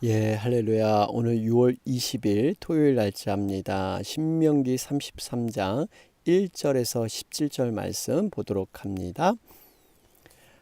예, 할렐루야. 오늘 6월 20일 토요일 날짜입니다. 신명기 33장 1절에서 17절 말씀 보도록 합니다.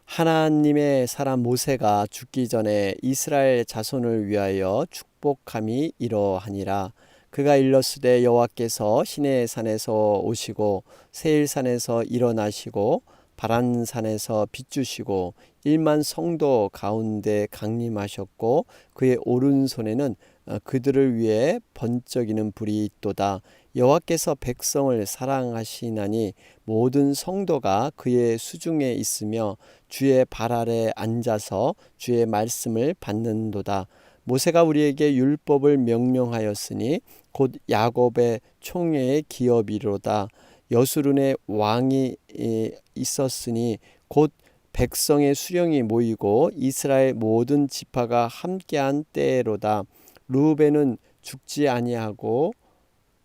하나님의 사람 모세가 죽기 전에 이스라엘 자손을 위하여 축복함이 이러하니라. 그가 일렀으되 여호와께서 시내의 산에서 오시고 세일산에서 일어나시고 바란산에서 빛주시고 1만 성도 가운데 강림하셨고 그의 오른손에는 그들을 위해 번쩍이는 불이 있도다. 여호와께서 백성을 사랑하시나니 모든 성도가 그의 수중에 있으며 주의 발 아래 앉아서 주의 말씀을 받는도다. 모세가 우리에게 율법을 명령하였으니 곧 야곱의 총회의 기업이로다. 여수론의 왕이 있었으니 곧 백성의 수령이 모이고 이스라엘 모든 지파가 함께한 때로다. 르우벤은 죽지 아니하고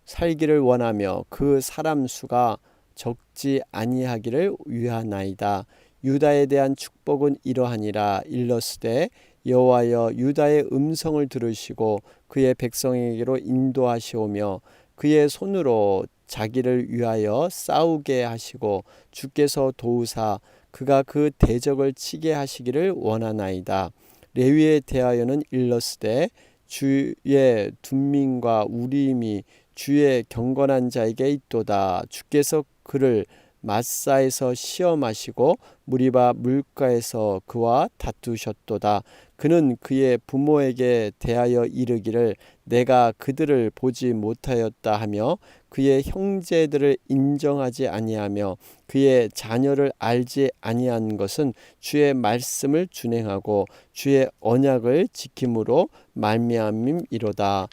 살기를 원하며 그 사람 수가 적지 아니하기를 위하나이다. 유다에 대한 축복은 이러하니라. 일러스되 여호와여 유다의 음성을 들으시고 그의 백성에게로 인도하시오며 그의 손으로 자기를 위하여 싸우게 하시고 주께서 도우사 그가 그 대적을 치게 하시기를 원하나이다. 레위에 대하여는 일러스되 주의 둔민과 우림이 주의 경건한 자에게 있도다. 주께서 그를 마사에서 시험하시고 무리바 물가에서 그와 다투셨도다. 그는 그의 부모에게 대하여 이르기를 내가 그들을 보지 못하였다 하며 그의 형제들을 인정하지 아니하며 그의 자녀를 알지 아니한 것은 주의 말씀을 준행하고 주의 언약을 지킴으로 말미암음이로다.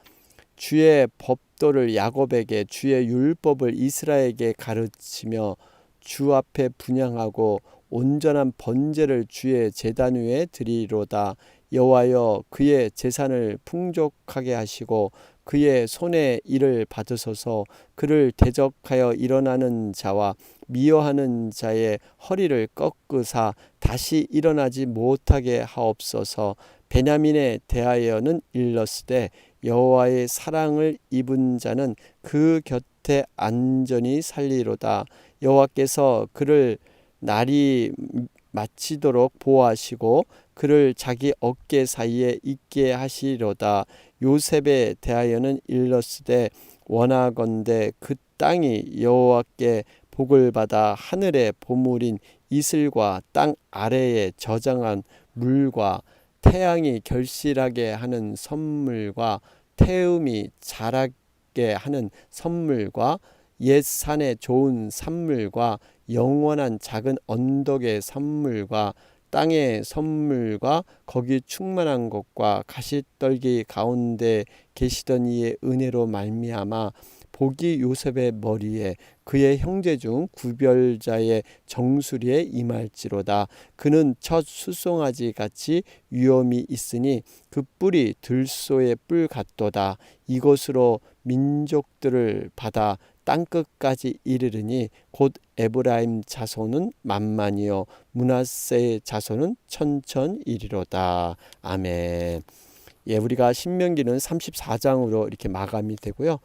주의 법도를 야곱에게 주의 율법을 이스라엘에게 가르치며 주 앞에 분향하고 온전한 번제를 주의 제단 위에 드리리로다. 여호와여 그의 재산을 풍족하게 하시고 그의 손에 일을 받으소서. 그를 대적하여 일어나는 자와 미워하는 자의 허리를 꺾으사 다시 일어나지 못하게 하옵소서. 베냐민에 대하여는 일렀으되 여호와의 사랑을 입은 자는 그 곁에 안전히 살리로다. 여호와께서 그를 날이 마치도록 보호하시고 그를 자기 어깨 사이에 있게 하시리로다. 요셉에 대하여는 일렀으되 원하건대 그 땅이 여호와께 복을 받아 하늘의 보물인 이슬과 땅 아래에 저장한 물과 태양이 결실하게 하는 선물과 태음이 자라게 하는 선물과 옛 산의 좋은 산물과 영원한 작은 언덕의 선물과 땅의 선물과 거기 충만한 것과 가시떨기 가운데 계시던 이의 은혜로 말미암아 복이 요셉의 머리에 그의 형제 중 구별자의 정수리에 임할지로다. 그는 첫 수송아지 같이 위엄이 있으니 그 뿔이 들소의 뿔 같도다. 이것으로 민족들을 받아 땅끝까지 이르르니 곧 에브라임 자손은 만만이요 므낫세의 자손은 천천이리로다. 아멘. 예, 우리가 신명기는 34장으로 이렇게 마감이 되고요.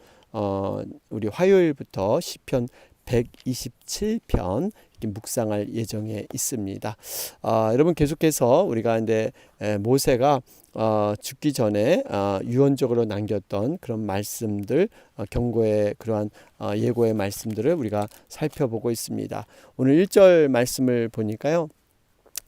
우리 화요일부터 시편 127편 이렇게 묵상할 예정에 있습니다. 여러분 계속해서 우리가 이제 모세가 죽기 전에 유언적으로 남겼던 그런 말씀들, 경고의 그러한 예고의 말씀들을 우리가 살펴보고 있습니다. 오늘 1절 말씀을 보니까요.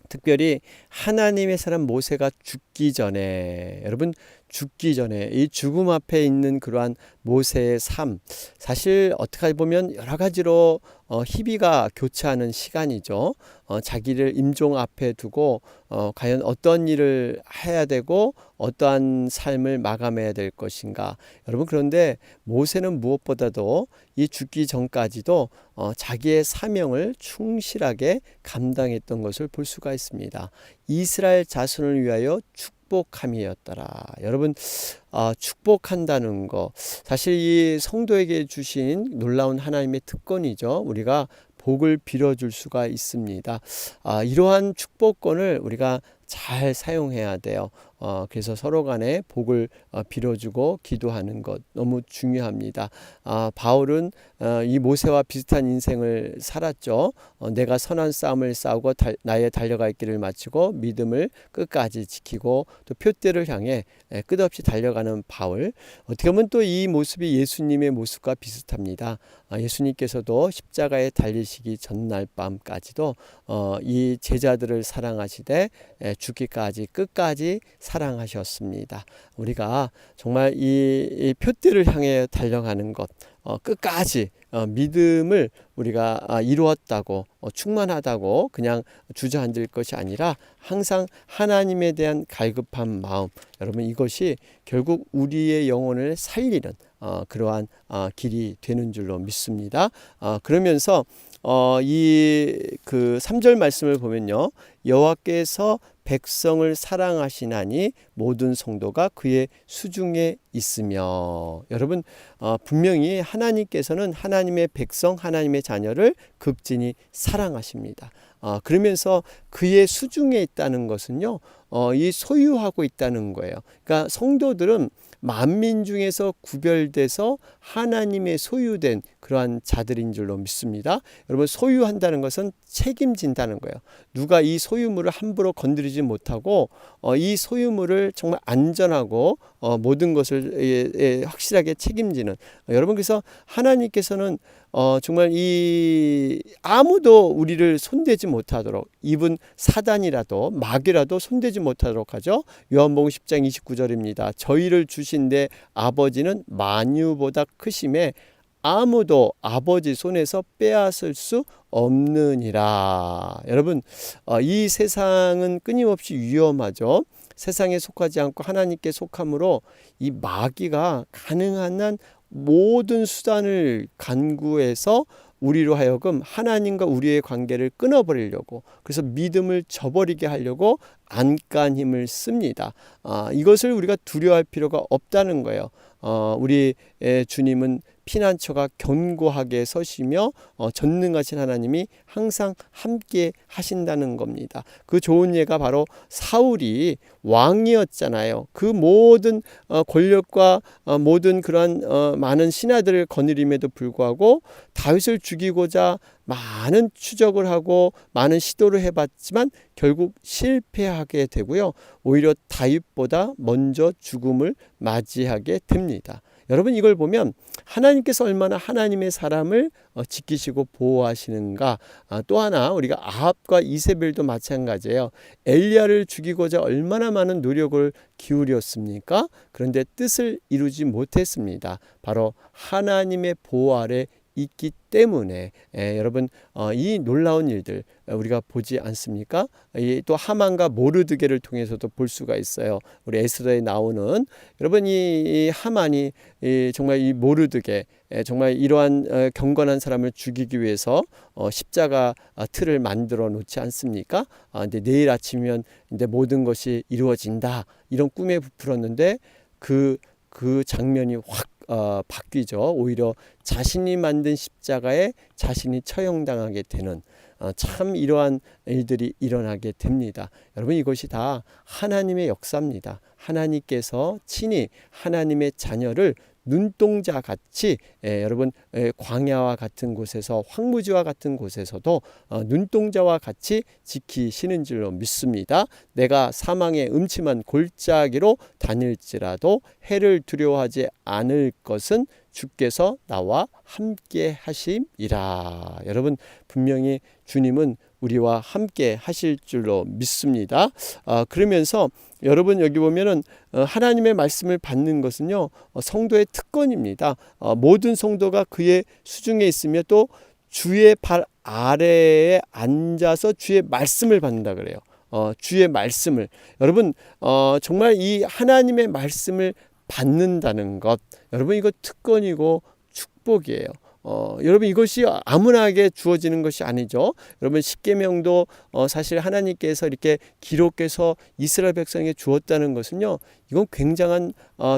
특별히 하나님의 사람 모세가 죽기 전에, 여러분 죽기 전에 이 죽음 앞에 있는 그러한 모세의 삶, 사실 어떻게 보면 여러 가지로 희비가 교차하는 시간이죠. 자기를 임종 앞에 두고 과연 어떤 일을 해야 되고 어떠한 삶을 마감해야 될 것인가. 여러분 그런데 모세는 무엇보다도 이 죽기 전까지도 자기의 사명을 충실하게 감당했던 것을 볼 수가 있습니다. 이스라엘 자손을 위하여 축복함이었더라. 여러분 축복한다는 거 사실 이 성도에게 주신 놀라운 하나님의 특권이죠. 우리가 복을 빌어줄 수가 있습니다. 이러한 축복권을 우리가 잘 사용해야 돼요. 그래서 서로 간에 복을 빌어주고 기도하는 것 너무 중요합니다. 바울은 이 모세와 비슷한 인생을 살았죠. 내가 선한 싸움을 싸우고 나의 달려갈 길을 마치고 믿음을 끝까지 지키고 또 표대를 향해 끝없이 달려가는 바울. 어떻게 보면 또 이 모습이 예수님의 모습과 비슷합니다. 예수님께서도 십자가에 달리시기 전날 밤까지도 이 제자들을 사랑하시되 죽기까지 끝까지 사랑하셨습니다. 우리가 정말 이 표대를 향해 달려가는 것 끝까지 믿음을 우리가 이루었다고 충만하다고 그냥 주저앉을 것이 아니라 항상 하나님에 대한 갈급한 마음, 여러분 이것이 결국 우리의 영혼을 살리는 그러한 길이 되는 줄로 믿습니다. 그러면서 이 그 3절 말씀을 보면요, 여호와께서 백성을 사랑하시나니 모든 성도가 그의 수중에 있으며. 여러분 분명히 하나님께서는 하나님의 백성, 하나님의 자녀를 극진히 사랑하십니다. 그러면서 그의 수중에 있다는 것은요, 이 소유하고 있다는 거예요. 그러니까 성도들은 만민 중에서 구별돼서 하나님의 소유된 그러한 자들인 줄로 믿습니다. 여러분 소유한다는 것은 책임진다는 거예요. 누가 이 소유물을 함부로 건드리지 못하고 이 소유물을 정말 안전하고 모든 것을 확실하게 책임지는, 여러분 그래서 하나님께서는 정말 이 아무도 우리를 손대지 못하도록, 이분 사단이라도 마귀라도 손대지 못하도록 하죠. 요한복음 10장 29절입니다. 저희를 주신 내 아버지는 만유보다 크심에 아무도 아버지 손에서 빼앗을 수 없느니라. 여러분 이 세상은 끊임없이 위험하죠. 세상에 속하지 않고 하나님께 속함으로 이 마귀가 가능한 한 모든 수단을 간구해서 우리로 하여금 하나님과 우리의 관계를 끊어버리려고, 그래서 믿음을 저버리게 하려고 안간 힘을 씁니다. 이것을 우리가 두려워할 필요가 없다는 거예요. 우리 주님은 피난처가 견고하게 서시며 전능하신 하나님이 항상 함께 하신다는 겁니다. 그 좋은 예가 바로 사울이 왕이었잖아요. 그 모든 권력과 모든 그러한 많은 신하들을 거느림에도 불구하고 다윗을 죽이고자 많은 추적을 하고 많은 시도를 해봤지만 결국 실패하게 되고요. 오히려 다윗보다 먼저 죽음을 맞이하게 됩니다. 여러분 이걸 보면 하나님께서 얼마나 하나님의 사람을 지키시고 보호하시는가. 또 하나 우리가 아합과 이세벨도 마찬가지예요. 엘리야를 죽이고자 얼마나 많은 노력을 기울였습니까? 그런데 뜻을 이루지 못했습니다. 바로 하나님의 보호 아래 있기 때문에 여러분 이 놀라운 일들 우리가 보지 않습니까? 또 하만과 모르드게를 통해서도 볼 수가 있어요. 우리 에스더에 나오는, 여러분 이 하만이 정말 이 모르드게 정말 이러한 경건한 사람을 죽이기 위해서 십자가 틀을 만들어 놓지 않습니까? 근데 내일 아침이면 이제 모든 것이 이루어진다, 이런 꿈에 부풀었는데 그 장면이 확 바뀌죠. 오히려 자신이 만든 십자가에 자신이 처형당하게 되는 참 이러한 일들이 일어나게 됩니다. 여러분 이것이 다 하나님의 역사입니다. 하나님께서 친히 하나님의 자녀를 눈동자 같이 여러분 광야와 같은 곳에서, 황무지와 같은 곳에서도 눈동자와 같이 지키시는 줄로 믿습니다. 내가 사망의 음침한 골짜기로 다닐지라도 해를 두려워하지 않을 것은 주께서 나와 함께 하심이라. 여러분 분명히 주님은 우리와 함께 하실 줄로 믿습니다. 그러면서 여러분 여기 보면은 하나님의 말씀을 받는 것은요 성도의 특권입니다. 모든 성도가 그의 수중에 있으며 또 주의 발 아래에 앉아서 주의 말씀을 받는다 그래요. 주의 말씀을, 여러분 정말 이 하나님의 말씀을 받는다는 것, 여러분 이거 특권이고 축복이에요. 여러분 이것이 아무나에게 주어지는 것이 아니죠. 여러분 십계명도 사실 하나님께서 이렇게 기록해서 이스라엘 백성에게 주었다는 것은요, 이건 굉장한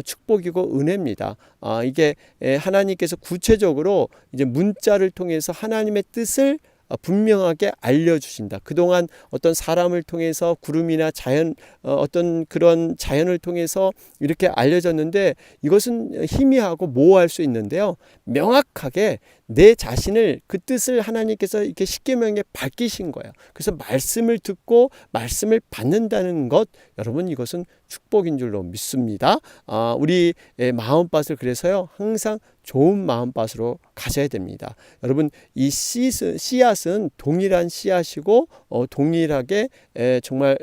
축복이고 은혜입니다. 이게 하나님께서 구체적으로 이제 문자를 통해서 하나님의 뜻을 분명하게 알려주신다. 그동안 어떤 사람을 통해서 구름이나 자연 어떤 그런 자연을 통해서 이렇게 알려졌는데 이것은 희미하고 모호할 수 있는데요. 명확하게 내 자신을 그 뜻을 하나님께서 이렇게 십계명에 밝히신 거예요. 그래서 말씀을 듣고 말씀을 받는다는 것, 여러분 이것은 축복인 줄로 믿습니다. 우리 마음밭을 그래서요 항상 좋은 마음밭으로 가져야 됩니다. 여러분 이 씨앗은 동일한 씨앗이고 동일하게 정말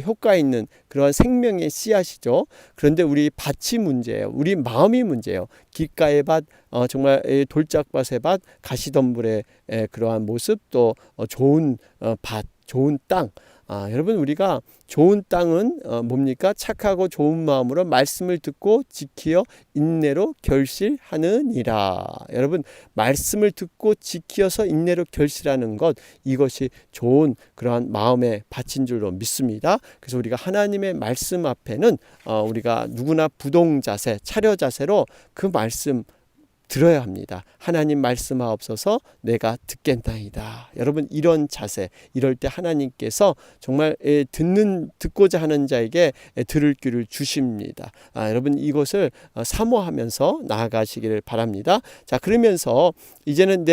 효과 있는 그러한 생명의 씨앗이죠. 그런데 우리 밭이 문제예요. 우리 마음이 문제예요. 길가의 밭, 정말 돌짝밭의 밭, 가시덤불의 그러한 모습, 또 좋은 밭, 좋은 땅. 여러분 우리가 좋은 땅은 뭡니까? 착하고 좋은 마음으로 말씀을 듣고 지키어 인내로 결실하느니라. 여러분 말씀을 듣고 지키어서 인내로 결실하는 것, 이것이 좋은 그러한 마음의 밭인 줄로 믿습니다. 그래서 우리가 하나님의 말씀 앞에는 우리가 누구나 부동 자세, 차려 자세로 그 말씀 들어야 합니다. 하나님 말씀하옵소서 내가 듣겠나이다. 여러분 이런 자세, 이럴 때 하나님께서 정말 듣고자 하는 자에게 들을 귀를 주십니다. 여러분 이것을 사모하면서 나아가시기를 바랍니다. 자, 그러면서 이제는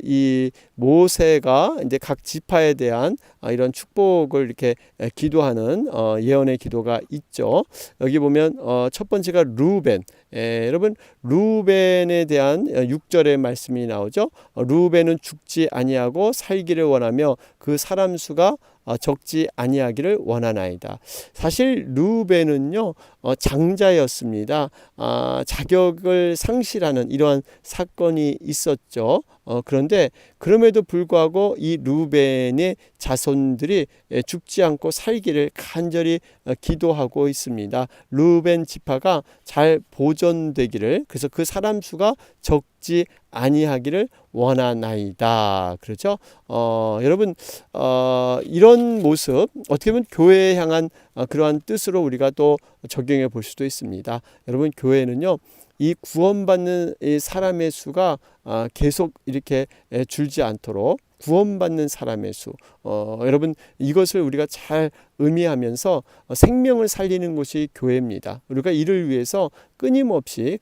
이 모세가 이제 각 지파에 대한 이런 축복을 이렇게 기도하는 예언의 기도가 있죠. 여기 보면 첫 번째가 루벤. 여러분 루벤에 대한 6절의 말씀이 나오죠. 루벤은 죽지 아니하고 살기를 원하며 그 사람 수가 적지 아니하기를 원하나이다. 사실 루벤은요 장자였습니다. 자격을 상실하는 이러한 사건이 있었죠. 그런데 그럼에도 불구하고 이 루벤의 자손들이 죽지 않고 살기를 간절히 기도하고 있습니다. 루벤 지파가 잘 보존되기를, 그래서 그 사람 수가 적지 아니하기를 원하나이다. 그렇죠? 여러분 이런 모습 어떻게 보면 교회에 향한 그러한 뜻으로 우리가 또 적용해 볼 수도 있습니다. 여러분 교회는요 이 구원받는 이 사람의 수가 계속 이렇게 줄지 않도록 구원받는 사람의 수, 여러분 이것을 우리가 잘 의미하면서 생명을 살리는 곳이 교회입니다. 우리가 이를 위해서 끊임없이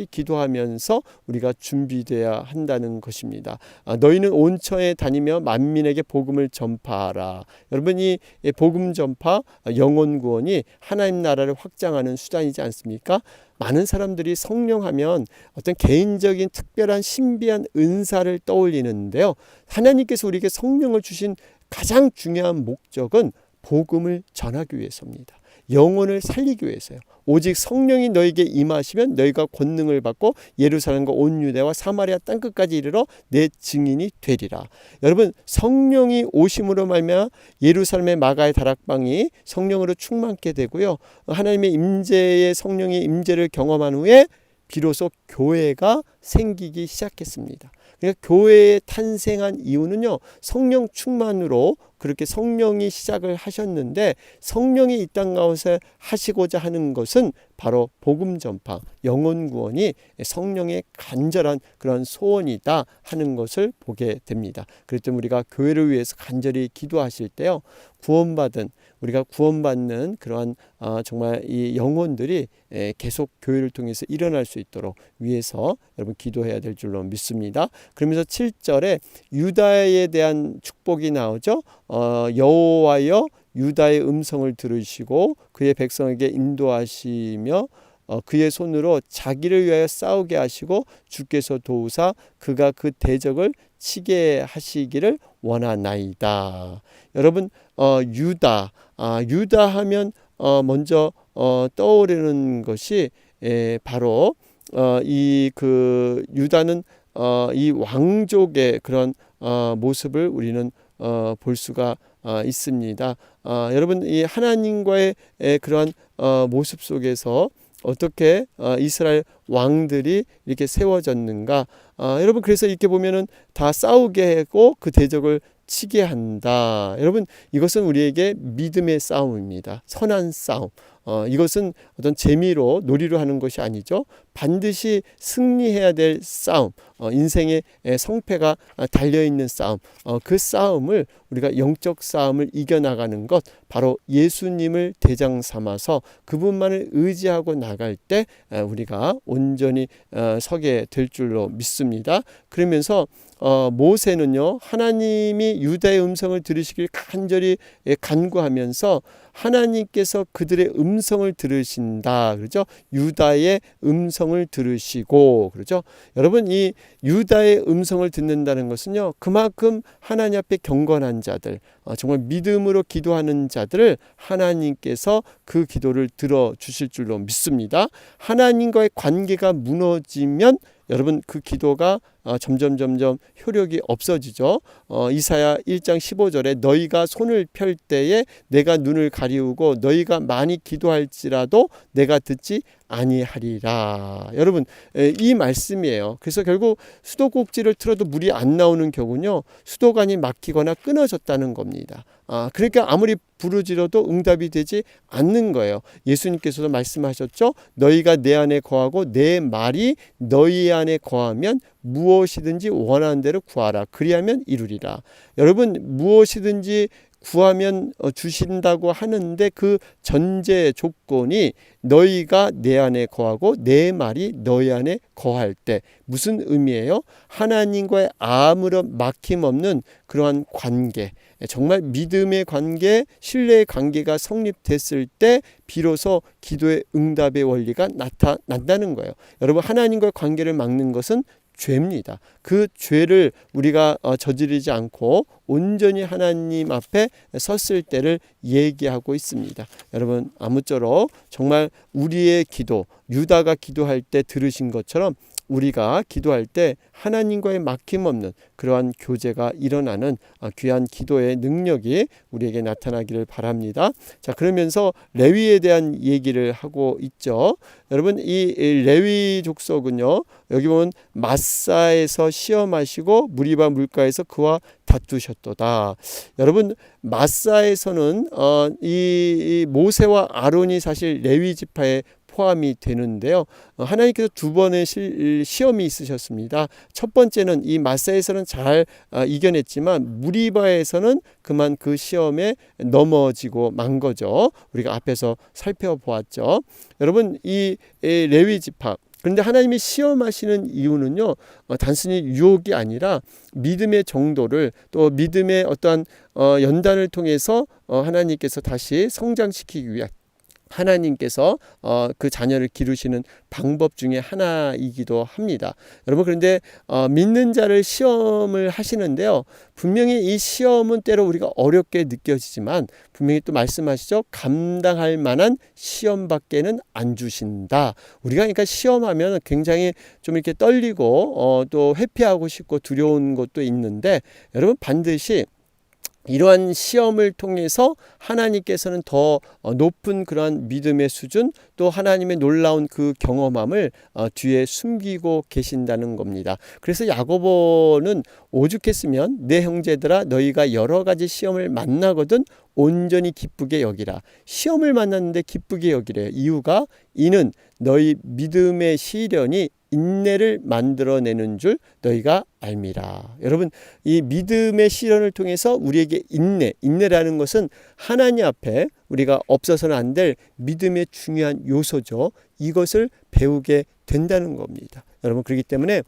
기도하면서 우리가 준비되어야 한다는 것입니다. 너희는 온 처에 다니며 만민에게 복음을 전파하라. 여러분 이 복음 전파, 영혼 구원이 하나님 나라를 확장하는 수단이지 않습니까? 많은 사람들이 성령하면 어떤 개인적인 특별한 신비한 은사를 떠올리는데요. 하나님께서 우리에게 성령을 주신 가장 중요한 목적은 복음을 전하기 위해서입니다. 영혼을 살리기 위해서요. 오직 성령이 너에게 임하시면 너희가 권능을 받고 예루살렘과 온 유대와 사마리아 땅끝까지 이르러 내 증인이 되리라. 여러분 성령이 오심으로 말미암아 예루살렘의 마가의 다락방이 성령으로 충만케 되고요. 하나님의 임재의 성령의 임재를 경험한 후에 비로소 교회가 생기기 시작했습니다. 그러니까 교회에 탄생한 이유는요 성령 충만으로 그렇게 성령이 시작을 하셨는데, 성령이 이 땅 가운데 하시고자 하는 것은 바로 복음 전파, 영혼 구원이 성령의 간절한 그런 소원이다 하는 것을 보게 됩니다. 그렇기 때문에 우리가 교회를 위해서 간절히 기도하실 때요 우리가 구원받는 그러한 정말 이 영혼들이 계속 교회를 통해서 일어날 수 있도록 위해서 여러분 기도해야 될 줄로 믿습니다. 그러면서 7절에 유다에 대한 축복이 나오죠. 여호와여 유다의 음성을 들으시고 그의 백성에게 인도하시며 그의 손으로 자기를 위하여 싸우게 하시고 주께서 도우사 그가 그 대적을 치게 하시기를 원하나이다. 여러분 유다 하면 먼저 떠오르는 것이 바로 이 유다는 이 왕족의 그런 모습을 우리는 볼 수가 있습니다. 여러분 이 하나님과의 그러한 모습 속에서 어떻게 이스라엘 왕들이 이렇게 세워졌는가? 여러분 그래서 이렇게 보면은 다 싸우게 하고 그 대적을 치게 한다. 여러분, 이것은 우리에게 믿음의 싸움입니다. 선한 싸움. 이것은 어떤 재미로 놀이로 하는 것이 아니죠. 반드시 승리해야 될 싸움, 인생의 성패가 달려있는 싸움, 그 싸움을 우리가 영적 싸움을 이겨나가는 것, 바로 예수님을 대장 삼아서 그분만을 의지하고 나갈 때 우리가 온전히 서게 될 줄로 믿습니다. 그러면서 모세는요, 하나님이 유다의 음성을 들으시길 간절히 간구하면서 하나님께서 그들의 음성을 들으신다. 그렇죠? 유다의 음성을 들으시고, 그렇죠? 여러분, 이 유다의 음성을 듣는다는 것은요, 그만큼 하나님 앞에 경건한 자들, 정말 믿음으로 기도하는 자들을 하나님께서 그 기도를 들어주실 줄로 믿습니다. 하나님과의 관계가 무너지면 여러분, 그 기도가 점점 효력이 없어지죠. 이사야 1장 15절에 너희가 손을 펼 때에 내가 눈을 가리우고 너희가 많이 기도할지라도 내가 듣지 아니하리라. 여러분, 이 말씀이에요. 그래서 결국 수도꼭지를 틀어도 물이 안 나오는 경우는요, 수도관이 막히거나 끊어졌다는 겁니다. 그러니까 아무리 부르짖어도 응답이 되지 않는 거예요. 예수님께서도 말씀하셨죠. 너희가 내 안에 거하고 내 말이 너희 안에 거하면 무엇이든지 원하는 대로 구하라. 그리하면 이루리라. 여러분, 무엇이든지 구하면 주신다고 하는데 그 전제 조건이 너희가 내 안에 거하고 내 말이 너희 안에 거할 때, 무슨 의미예요? 하나님과의 아무런 막힘없는 그러한 관계, 정말 믿음의 관계, 신뢰의 관계가 성립됐을 때 비로소 기도의 응답의 원리가 나타난다는 거예요. 여러분, 하나님과의 관계를 막는 것은 죄입니다. 그 죄를 우리가 저지르지 않고 온전히 하나님 앞에 섰을 때를 얘기하고 있습니다. 여러분, 아무쪼록 정말 우리의 기도, 유다가 기도할 때 들으신 것처럼 우리가 기도할 때 하나님과의 막힘없는 그러한 교제가 일어나는 귀한 기도의 능력이 우리에게 나타나기를 바랍니다. 자, 그러면서 레위에 대한 얘기를 하고 있죠. 여러분, 이 레위 족속은요, 여기 보면 마사에서 시험하시고 무리바 물가에서 그와 다투셨도다. 여러분, 마사에서는 이 모세와 아론이 사실 레위 지파의 포함이 되는데요. 하나님께서 두 번의 시험이 있으셨습니다. 첫 번째는 이 마사에서는 잘 이겨냈지만 무리바에서는 그만 그 시험에 넘어지고 만 거죠. 우리가 앞에서 살펴보았죠. 여러분, 이 레위 지파, 그런데 하나님이 시험하시는 이유는요, 단순히 유혹이 아니라 믿음의 정도를, 또 믿음의 어떠한 연단을 통해서 하나님께서 다시 성장시키기 위한, 하나님께서 그 자녀를 기르시는 방법 중에 하나이기도 합니다. 여러분, 그런데 믿는 자를 시험을 하시는데요, 분명히 이 시험은 때로 우리가 어렵게 느껴지지만 분명히 또 말씀하시죠. 감당할 만한 시험밖에는 안 주신다. 우리가 그러니까 시험하면 굉장히 좀 이렇게 떨리고 또 회피하고 싶고 두려운 것도 있는데, 여러분, 반드시 이러한 시험을 통해서 하나님께서는 더 높은 그러한 믿음의 수준, 또 하나님의 놀라운 그 경험함을 뒤에 숨기고 계신다는 겁니다. 그래서 야고보는 오죽했으면 내 형제들아 너희가 여러 가지 시험을 만나거든 온전히 기쁘게 여기라. 시험을 만났는데 기쁘게 여기래요. 이유가 이는 너희 믿음의 시련이 인내를 만들어내는 줄 너희가 알미라. 여러분, 이 믿음의 시련을 통해서 우리에게 인내라는 것은 하나님 앞에 우리가 없어서는 안 될 믿음의 중요한 요소죠. 이것을 배우게 된다는 겁니다. 여러분, 그렇기 때문에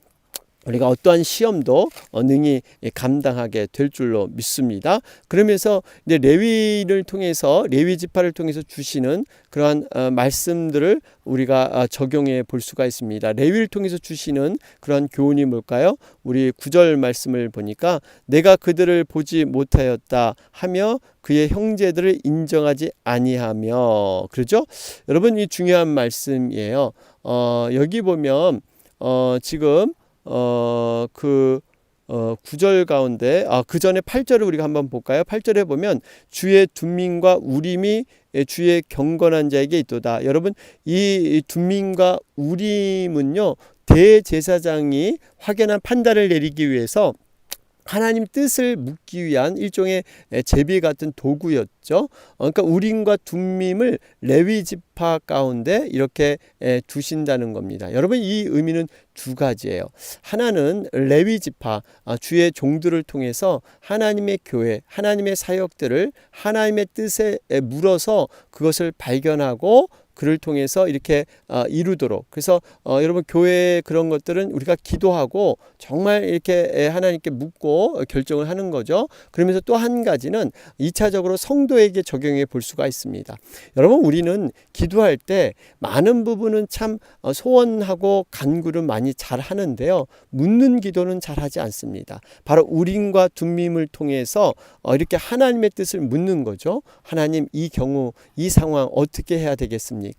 우리가 어떠한 시험도 능히 감당하게 될 줄로 믿습니다. 그러면서 이제 레위를 통해서, 레위 지파를 통해서 주시는 그러한 말씀들을 우리가 적용해 볼 수가 있습니다. 레위를 통해서 주시는 그러한 교훈이 뭘까요? 우리 9절 말씀을 보니까 내가 그들을 보지 못하였다 하며 그의 형제들을 인정하지 아니하며, 그렇죠? 여러분, 이 중요한 말씀이에요. 여기 보면 지금 9절 가운데 그 전에 8절을 우리가 한번 볼까요? 8절에 보면 주의 둠민과 우림이 주의 경건한 자에게 있도다. 여러분, 이 둠민과 우림은요, 대제사장이 확연한 판단을 내리기 위해서 하나님 뜻을 묻기 위한 일종의 제비 같은 도구였죠. 그러니까 우림과 둠밈을 레위 지파 가운데 이렇게 두신다는 겁니다. 여러분, 이 의미는 두 가지예요. 하나는 레위 지파, 주의 종들을 통해서 하나님의 교회, 하나님의 사역들을 하나님의 뜻에 물어서 그것을 발견하고 그를 통해서 이렇게 이루도록. 그래서 여러분, 교회의 그런 것들은 우리가 기도하고 정말 이렇게 하나님께 묻고 결정을 하는 거죠. 그러면서 또 한 가지는 2차적으로 성도에게 적용해 볼 수가 있습니다. 여러분, 우리는 기도할 때 많은 부분은 참 소원하고 간구를 많이 잘 하는데요, 묻는 기도는 잘 하지 않습니다. 바로 우림과 둠밈을 통해서 이렇게 하나님의 뜻을 묻는 거죠. 하나님, 이 경우 이 상황 어떻게 해야 되겠습니까?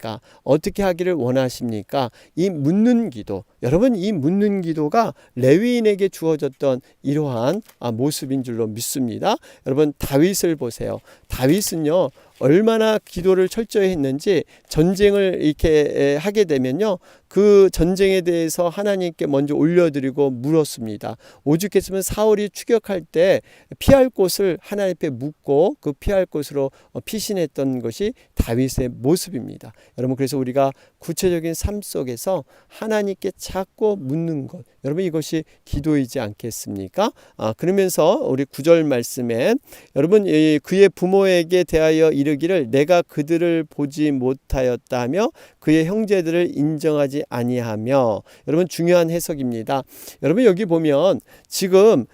어떻게 하기를 원하십니까? 이 묻는 기도, 여러분, 이 묻는 기도가 레위인에게 주어졌던 이러한 모습인 줄로 믿습니다. 여러분, 다윗을 보세요. 다윗은요, 얼마나 기도를 철저히 했는지 전쟁을 이렇게 하게 되면요, 그 전쟁에 대해서 하나님께 먼저 올려드리고 물었습니다. 오죽했으면 사울이 추격할 때 피할 곳을 하나님 앞에 묻고 그 피할 곳으로 피신했던 것이 다윗의 모습입니다. 여러분, 그래서 우리가 구체적인 삶 속에서 하나님께 자꾸 묻는 것, 여러분, 이것이 기도이지 않겠습니까? 그러면서 우리 9절 말씀에 여러분, 그의 부모에게 대하여 이르기를 내가 그들을 보지 못하였다며 그의 형제들을 인정하지 아니하며. 여러분, 중요한 해석입니다. 여러분, 여기 보면 지금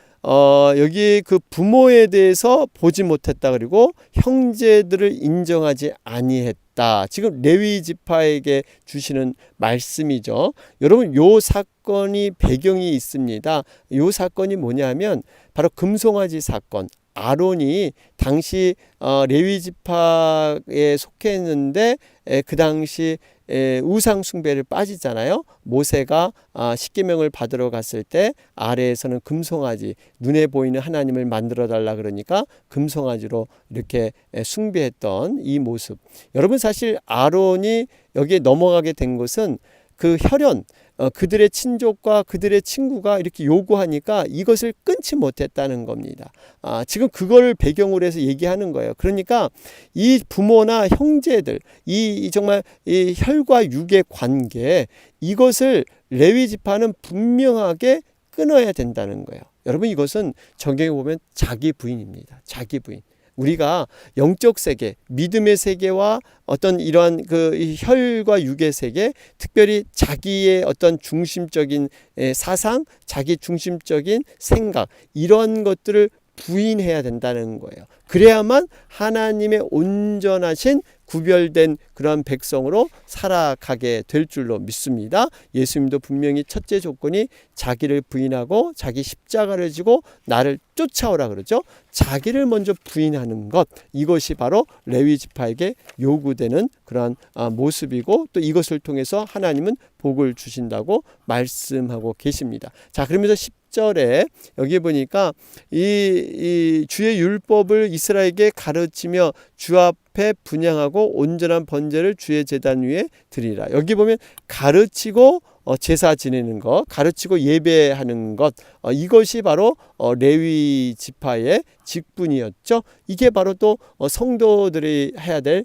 여기 그 부모에 대해서 보지 못했다, 그리고 형제들을 인정하지 아니했다. 지금 레위 지파에게 주시는 말씀이죠. 여러분, 요 사건이 배경이 있습니다. 요 사건이 뭐냐면 바로 금송아지 사건. 아론이 당시 레위 지파에 속했는데 그 당시 우상 숭배를 빠지잖아요. 모세가 십계명을 받으러 갔을 때 아래에서는 금송아지, 눈에 보이는 하나님을 만들어 달라 그러니까 금송아지로 이렇게 숭배했던 이 모습. 여러분, 사실 아론이 여기에 넘어가게 된 것은 그 혈연, 그들의 친족과 그들의 친구가 이렇게 요구하니까 이것을 끊지 못했다는 겁니다. 지금 그걸 배경으로 해서 얘기하는 거예요. 그러니까 이 부모나 형제들, 이 정말 이 혈과 육의 관계, 이것을 레위 지파는 분명하게 끊어야 된다는 거예요. 여러분, 이것은 적용해 보면 자기 부인입니다. 자기 부인. 우리가 영적 세계, 믿음의 세계와 어떤 이러한 그 혈과 육의 세계, 특별히 자기의 어떤 중심적인 사상, 자기 중심적인 생각, 이런 것들을 부인해야 된다는 거예요. 그래야만 하나님의 온전하신 구별된 그러한 백성으로 살아가게 될 줄로 믿습니다. 예수님도 분명히 첫째 조건이 자기를 부인하고 자기 십자가를 지고 나를 쫓아오라 그러죠. 자기를 먼저 부인하는 것, 이것이 바로 레위 지파에게 요구되는 그러한 모습이고, 또 이것을 통해서 하나님은 복을 주신다고 말씀하고 계십니다. 자, 그러면서 10절에 여기 보니까 이 주의 율법을 이스라엘에게 가르치며 주 앞에 분향하고 온전한 번제를 주의 제단 위에 드리라. 여기 보면 가르치고 제사 지내는 것, 가르치고 예배하는 것, 이것이 바로 레위 지파의 직분이었죠. 이게 바로 또 성도들이 해야 될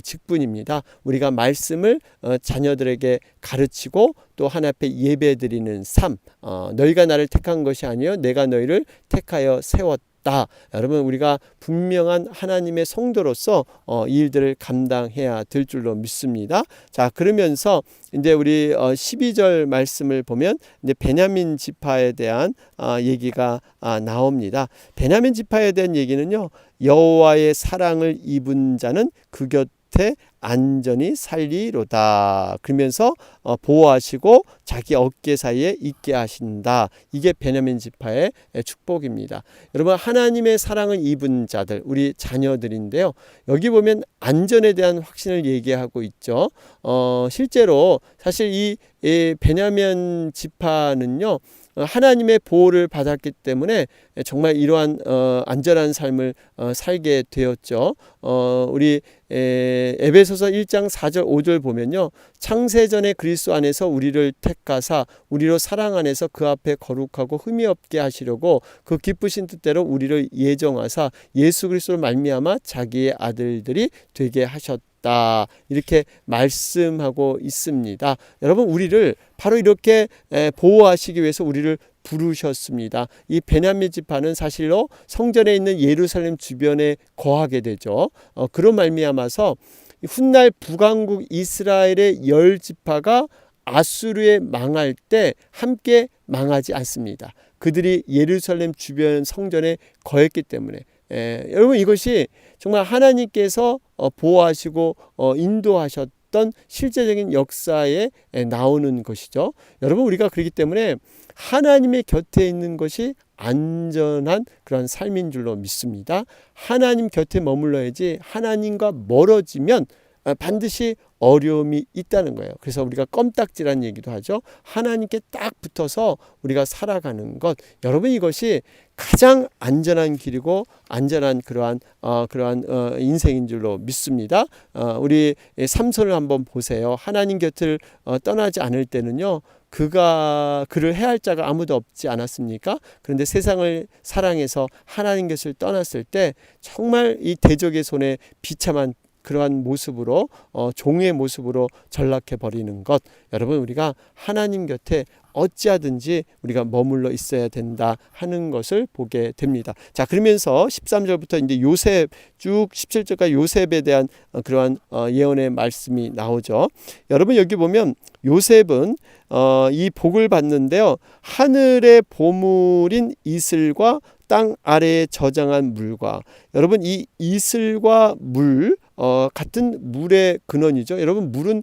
직분입니다. 우리가 말씀을 자녀들에게 가르치고 또 하나님 앞에 예배드리는 삶, 너희가 나를 택한 것이 아니요 내가 너희를 택하여 세웠다. 여러분, 우리가 분명한 하나님의 성도로서 이 일들을 감당해야 될 줄로 믿습니다. 자, 그러면서 이제 우리 12절 말씀을 보면 이제 베냐민 지파에 대한 얘기가 나옵니다. 베냐민 지파에 대한 얘기는요, 여호와의 사랑을 입은 자는 그 곁에 안전히 살리로다. 그러면서 보호하시고 자기 어깨 사이에 있게 하신다. 이게 베냐민 지파의 축복입니다. 여러분, 하나님의 사랑을 입은 자들, 우리 자녀들인데요, 여기 보면 안전에 대한 확신을 얘기하고 있죠. 실제로 사실 이 베냐민 지파는요, 하나님의 보호를 받았기 때문에 정말 이러한 안전한 삶을 살게 되었죠. 우리 에베소서 1장 4절 5절 보면요, 창세전에 그리스도 안에서 우리를 택하사 우리로 사랑 안에서 그 앞에 거룩하고 흠이 없게 하시려고 그 기쁘신 뜻대로 우리를 예정하사 예수 그리스도를 말미암아 자기의 아들들이 되게 하셨다, 이렇게 말씀하고 있습니다. 여러분, 우리를 바로 이렇게 보호하시기 위해서 우리를 부르셨습니다. 이 베냐민 지파는 사실로 성전에 있는 예루살렘 주변에 거하게 되죠. 그런 말미암아서 훗날 북왕국 이스라엘의 10지파가 아수르에 망할 때 함께 망하지 않습니다. 그들이 예루살렘 주변 성전에 거했기 때문에. 여러분, 이것이 정말 하나님께서 보호하시고 인도하셨던 실제적인 역사에 나오는 것이죠. 여러분, 우리가 그렇기 때문에 하나님의 곁에 있는 것이 안전한 그런 삶인 줄로 믿습니다. 하나님 곁에 머물러야지 하나님과 멀어지면 반드시 어려움이 있다는 거예요. 그래서 우리가 껌딱지라는 얘기도 하죠. 하나님께 딱 붙어서 우리가 살아가는 것, 여러분, 이것이 가장 안전한 길이고 안전한 그러한 인생인 줄로 믿습니다. 우리 삼손을 한번 보세요. 하나님 곁을 떠나지 않을 때는요, 그를 해할 자가 아무도 없지 않았습니까? 그런데 세상을 사랑해서 하나님 곁을 떠났을 때 정말 이 대적의 손에 비참한 그러한 모습으로 종의 모습으로 전락해 버리는 것, 여러분, 우리가 하나님 곁에 어찌하든지 우리가 머물러 있어야 된다 하는 것을 보게 됩니다. 자, 그러면서 13절부터 이제 요셉 쭉 17절까지 요셉에 대한 그러한 예언의 말씀이 나오죠. 여러분, 여기 보면 요셉은 이 복을 받는데요, 하늘의 보물인 이슬과 땅 아래에 저장한 물과, 여러분, 이 이슬과 물, 같은 물의 근원이죠. 여러분, 물은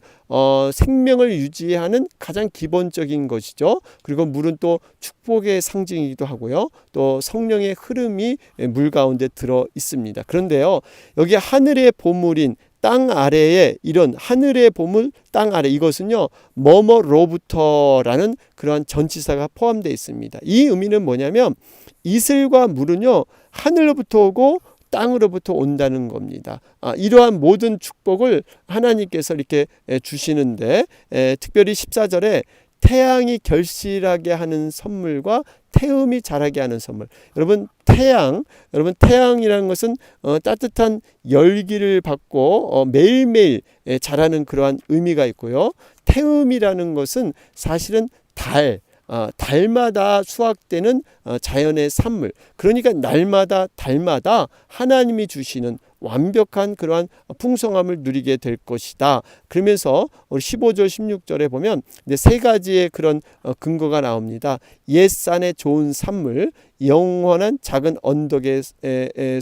생명을 유지하는 가장 기본적인 것이죠. 그리고 물은 또 축복의 상징이기도 하고요, 또 성령의 흐름이 물 가운데 들어 있습니다. 그런데요, 여기 하늘의 보물인 땅 아래에, 이런 하늘의 보물 땅 아래, 이것은요 뭐뭐로부터라는 그러한 전치사가 포함되어 있습니다. 이 의미는 뭐냐면 이슬과 물은요 하늘로부터 오고 땅으로부터 온다는 겁니다. 이러한 모든 축복을 하나님께서 이렇게 주시는데, 특별히 14절에 태양이 결실하게 하는 선물과 태음이 자라게 하는 선물. 여러분, 태양이라는 것은 따뜻한 열기를 받고 매일매일 자라는 그러한 의미가 있고요. 태음이라는 것은 사실은 달마다 수확되는 자연의 산물, 그러니까 날마다 달마다 하나님이 주시는 완벽한 그러한 풍성함을 누리게 될 것이다. 그러면서 우리 15절 16절에 보면 이제 세 가지의 그런 근거가 나옵니다. 옛산의 좋은 산물, 영원한 작은 언덕의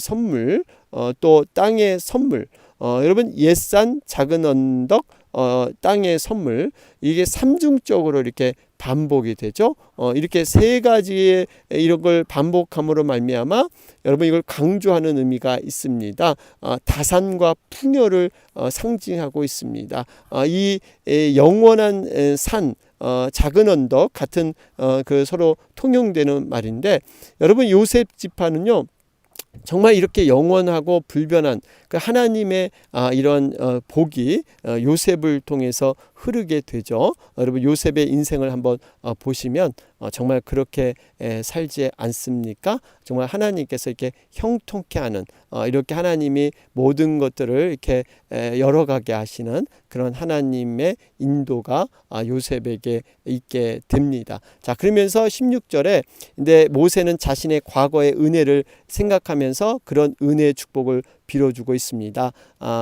선물, 또 땅의 선물. 여러분, 옛산, 작은 언덕, 땅의 선물, 이게 삼중적으로 이렇게 반복이 되죠. 이렇게 세 가지의 이런 걸 반복함으로 말미암아 여러분 이걸 강조하는 의미가 있습니다. 다산과 풍요를 상징하고 있습니다. 이 영원한 산, 작은 언덕 같은 그 서로 통용되는 말인데, 여러분 요셉 지파는요 정말 이렇게 영원하고 불변한 그 하나님의 이런 복이 요셉을 통해서 흐르게 되죠. 여러분, 요셉의 인생을 한번 보시면 정말 그렇게 살지 않습니까? 정말 하나님께서 이렇게 형통케 하는, 이렇게 하나님이 모든 것들을 이렇게 열어가게 하시는 그런 하나님의 인도가 요셉에게 있게 됩니다. 자, 그러면서 16절에 근데 모세는 자신의 과거의 은혜를 생각하면서 그런 은혜의 축복을 빌어주고 있습니다.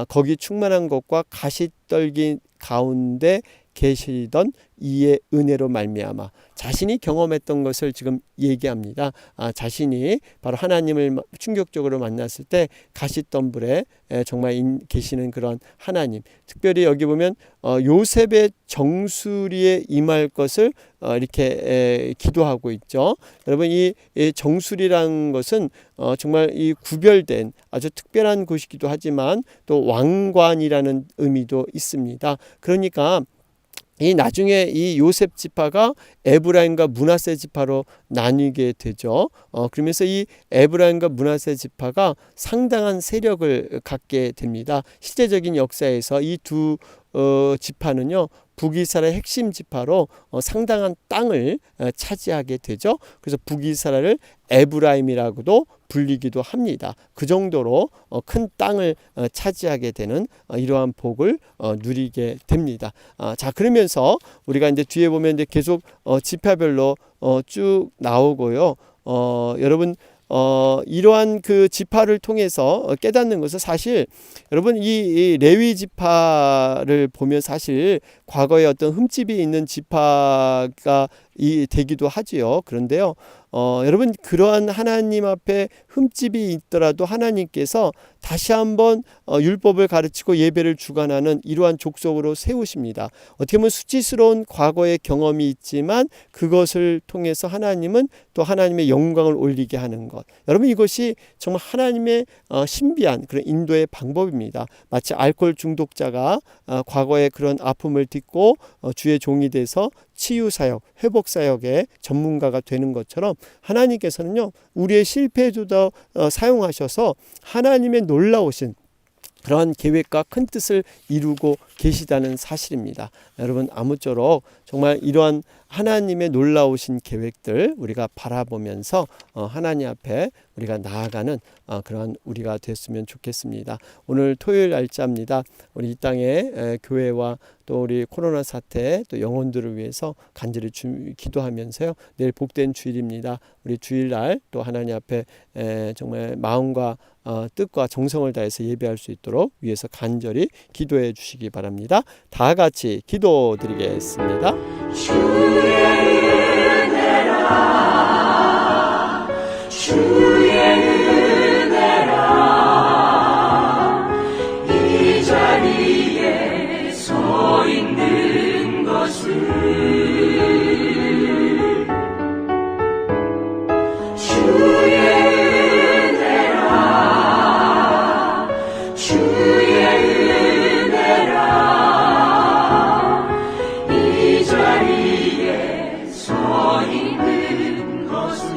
거기 충만한 것과 가시떨기 가운데 계시던 이의 은혜로 말미암아, 자신이 경험했던 것을 지금 얘기합니다. 자신이 바로 하나님을 충격적으로 만났을 때 가시덤불에 정말 계시는 그런 하나님, 특별히 여기 보면 요셉의 정수리에 임할 것을 이렇게 기도하고 있죠. 여러분, 이 정수리라는 것은 정말 이 구별된 아주 특별한 곳이기도 하지만 또 왕관이라는 의미도 있습니다. 그러니까 이 나중에 이 요셉 지파가 에브라임과 므낫세 지파로 나뉘게 되죠. 그러면서 이 에브라임과 므낫세 지파가 상당한 세력을 갖게 됩니다. 실제적인 역사에서 이 두 지파는요, 북이스라엘 핵심 지파로 상당한 땅을 차지하게 되죠. 그래서 북이스라엘을 에브라임이라고도 불리기도 합니다. 그 정도로 큰 땅을 차지하게 되는 이러한 복을 누리게 됩니다. 자, 그러면서 우리가 이제 뒤에 보면 이제 계속 지파별로 쭉 나오고요. 여러분 이러한 그 지파를 통해서 깨닫는 것은 사실 여러분 이 레위 지파를 보면 사실 과거에 어떤 흠집이 있는 지파가 되기도 하지요. 그런데요, 여러분 그러한 하나님 앞에 흠집이 있더라도 하나님께서 다시 한번 율법을 가르치고 예배를 주관하는 이러한 족속으로 세우십니다. 어떻게 보면 수치스러운 과거의 경험이 있지만 그것을 통해서 하나님은 또 하나님의 영광을 올리게 하는 것. 여러분 이것이 정말 하나님의 신비한 그런 인도의 방법입니다. 마치 알코올 중독자가 과거의 그런 아픔을 딛고 주의 종이 돼서 치유사역, 회복사역의 전문가가 되는 것처럼 하나님께서는요, 우리의 실패에도 사용하셔서 하나님의 놀라우신 그러한 계획과 큰 뜻을 이루고 계시다는 사실입니다. 여러분 아무쪼록 정말 이러한 하나님의 놀라우신 계획들 우리가 바라보면서 하나님 앞에 우리가 나아가는 그러한 우리가 됐으면 좋겠습니다. 오늘 토요일 날짜입니다. 우리 이 땅의 교회와 또 우리 코로나 사태 또 영혼들을 위해서 간절히 기도하면서요. 내일 복된 주일입니다. 우리 주일날 또 하나님 앞에 정말 마음과 뜻과 정성을 다해서 예배할 수 있도록 위해서 간절히 기도해 주시기 바랍니다. 다 같이 기도드리겠습니다. 주의 은혜라 주의 은혜라 이 자리에 서 있는 것을 주의 은혜라 주의 은혜라 이 자리에 서 있는 것을